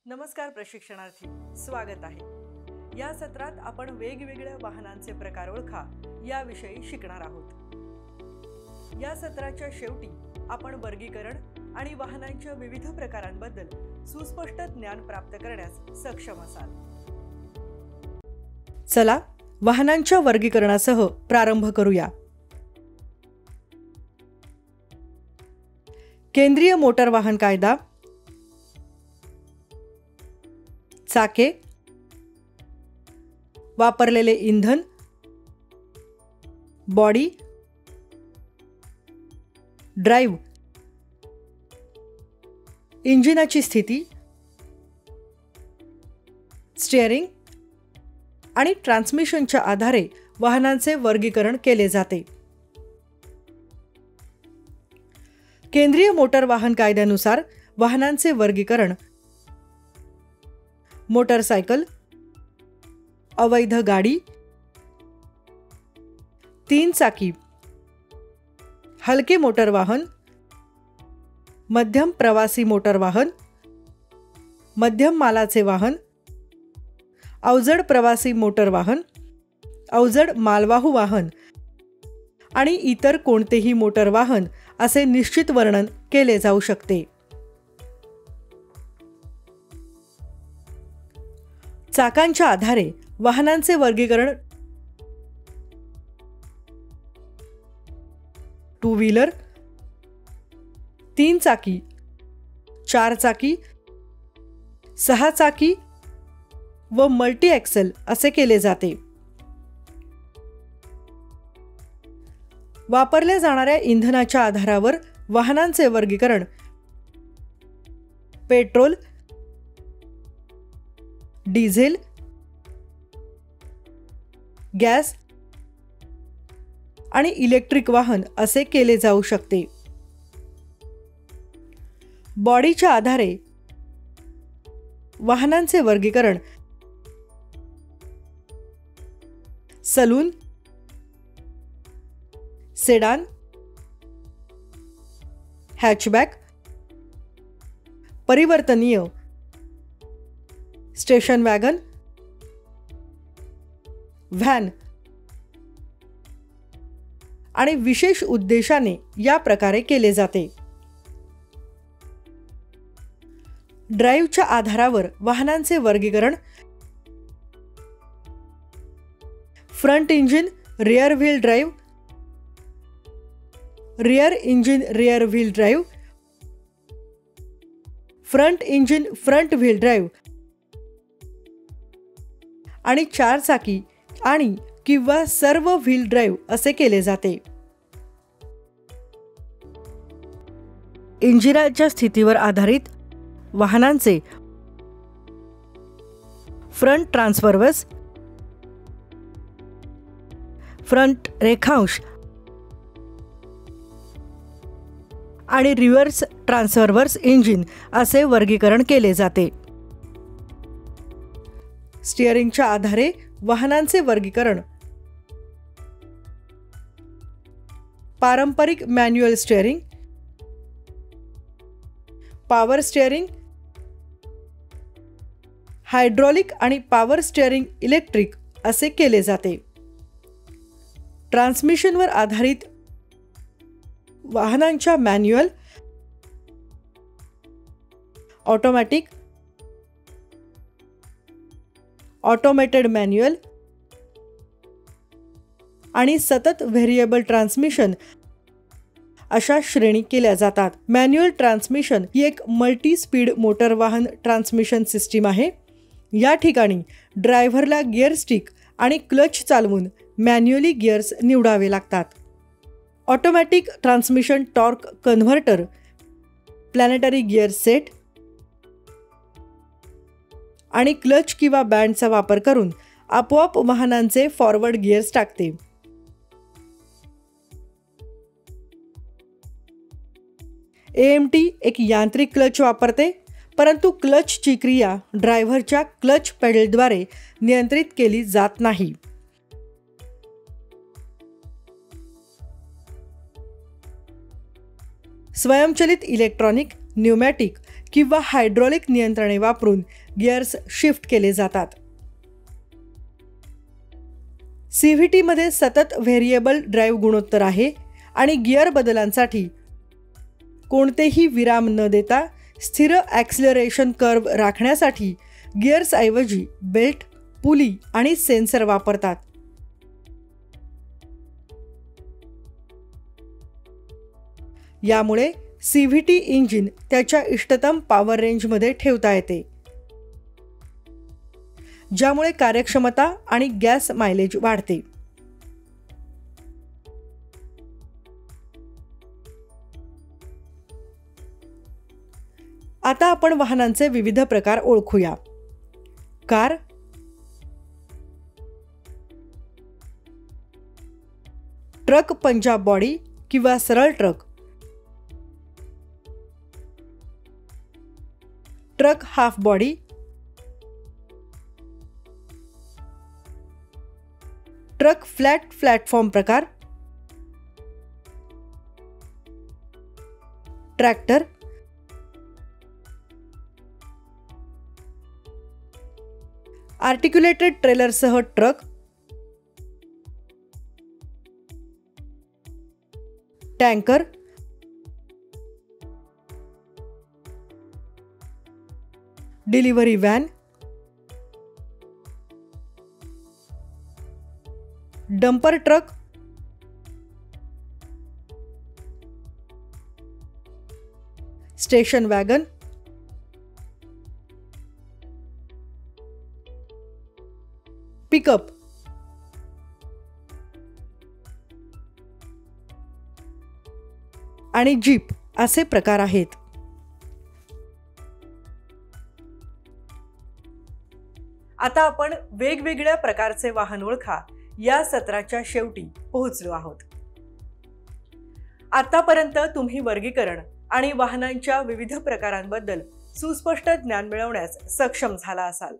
नमस्कार प्रशिक्षणार्थी, स्वागत आहे। या सत्रात आपण वेगवेगळ्या वाहनांचे प्रकार ओळखा याविषयी शिकणार आहोत। या सत्राच्या शेवटी आपण वर्गीकरण आणि वाहनांच्या विविध प्रकारांबद्दल सुस्पष्ट ज्ञान प्राप्त करण्यास सक्षम असाल। चला वाहनांच्या वर्गीकरणासह प्रारंभ करूया। केंद्रीय मोटर वाहन कायदा, चाके, वापरलेले इंधन, बॉडी, ड्राइव्ह, इंजिनाची स्थिती, स्टीअरिंग आणि ट्रान्समिशनच्या आधारे वाहनांचे वर्गीकरण केले जाते। केंद्रीय मोटर वाहन कायद्यानुसार वाहनांचे वर्गीकरण मोटरसायकल, अवैध गाडी, 3 चाकी, हलके मोटर वाहन, मध्यम प्रवासी मोटर वाहन, मध्यम मालाचे वाहन, अवजड प्रवासी मोटर वाहन, अवजड मालवाहू वाहन आणि इतर कोणतेही मोटर वाहन असे निश्चित वर्णन केले जाऊ शकते। चाकांच्या आधारे वाहनांचे वर्गीकरण टू व्हीलर, 3 चाकी, 4 चाकी, 6 चाकी व मल्टी एक्सेल असे केले जाते। वापरल्या जाणाऱ्या इंधनाच्या आधारावर वाहनांचे वर्गीकरण पेट्रोल, डिझेल, गॅस आणि इलेक्ट्रिक वाहन असे केले जाऊ शकते। बॉडीच्या आधारे वाहनांचे वर्गीकरण सलून, सेडान, हॅचबॅक, परिवर्तनीय, स्टेशन वॅगन, व्हॅन आणि विशेष उद्देशाने या प्रकारे केले जाते। ड्राइव्हच्या आधारावर वाहनांचे वर्गीकरण front engine rear wheel drive, rear engine rear wheel drive, front engine front wheel drive आणि 4 चाकी आणि किंवा सर्व व्हील ड्राइव्ह असे केले जाते। इंजिनाच्या स्थितीवर आधारित वाहनांचे फ्रंट ट्रान्सफॉर्मर्स, फ्रंट रेखांश आणि रिव्हर्स ट्रान्सफॉर्मर्स इंजिन असे वर्गीकरण केले जाते। स्टीअरिंगच्या आधारे वाहनांचे वर्गीकरण पारंपरिक manual steering, power steering, hydraulic आणि पॉवर स्टीअरिंग इलेक्ट्रिक असे केले जाते। ट्रान्समिशनवर आधारित वाहनांच्या मॅन्युअल, ऑटोमॅटिक, ऑटोमेटेड मॅन्युअल आणि सतत व्हेरिएबल ट्रान्समिशन अशा श्रेणी केल्या जातात। मॅन्युअल ट्रान्समिशन ही एक मल्टी स्पीड मोटर वाहन ट्रान्समिशन सिस्टीम आहे। या ठिकाणी ड्रायव्हरला गिअर स्टिक आणि क्लच चालवून मॅन्युअली गिअर्स निवडावे लागतात। Automatic transmission torque converter, planetary gear set आणि क्लच किंवा बँडचा वापर करून आपोआप वाहनांचे फॉरवर्ड गिअर्स टाकते। AMT एक यांत्रिक क्लच वापरते, परंतु क्लचची क्रिया ड्रायव्हरच्या क्लच पेडलद्वारे नियंत्रित केली जात नाही। स्वयंचलित इलेक्ट्रॉनिक, न्यूमॅटिक किंवा हायड्रॉलिक नियंत्रणे वापरून गिअर्स शिफ्ट केले जातात. CVT मध्ये सतत व्हेरिएबल ड्राईव्ह गुणोत्तर आहे आणि गिअर बदलांसाठी कोणतेही विराम न देता स्थिर ॲक्सिलरेशन कर्व राखण्यासाठी गिअर्सऐवजी बेल्ट, पुली आणि सेन्सर वापरतात. यामुळे CVT इंजिन त्याच्या इष्टतम पॉवर रेंजमध्ये ठेवता येते, ज्यामुळे कार्यक्षमता आणि गॅस मायलेज वाढते. आता आपण वाहनांचे विविध प्रकार ओळखूया. कार, ट्रक पंजाब बॉडी किंवा सरळ truck, truck half body, truck flat platform प्रकार, ट्रॅक्टर, आर्टिक्युलेटेड ट्रेलरसह truck, tanker, delivery van, dumper truck, station wagon, pickup, आणि जीप असे प्रकार आहेत. आता आपण वेगवेगळ्या प्रकारचे वाहन ओळखा या सत्राच्या शेवटी पोहोचलो आहोत. आतापर्यंत तुम्ही वर्गीकरण आणि वाहनांच्या विविध प्रकारांबद्दल सुस्पष्ट ज्ञान मिळवण्यास सक्षम झाला असाल.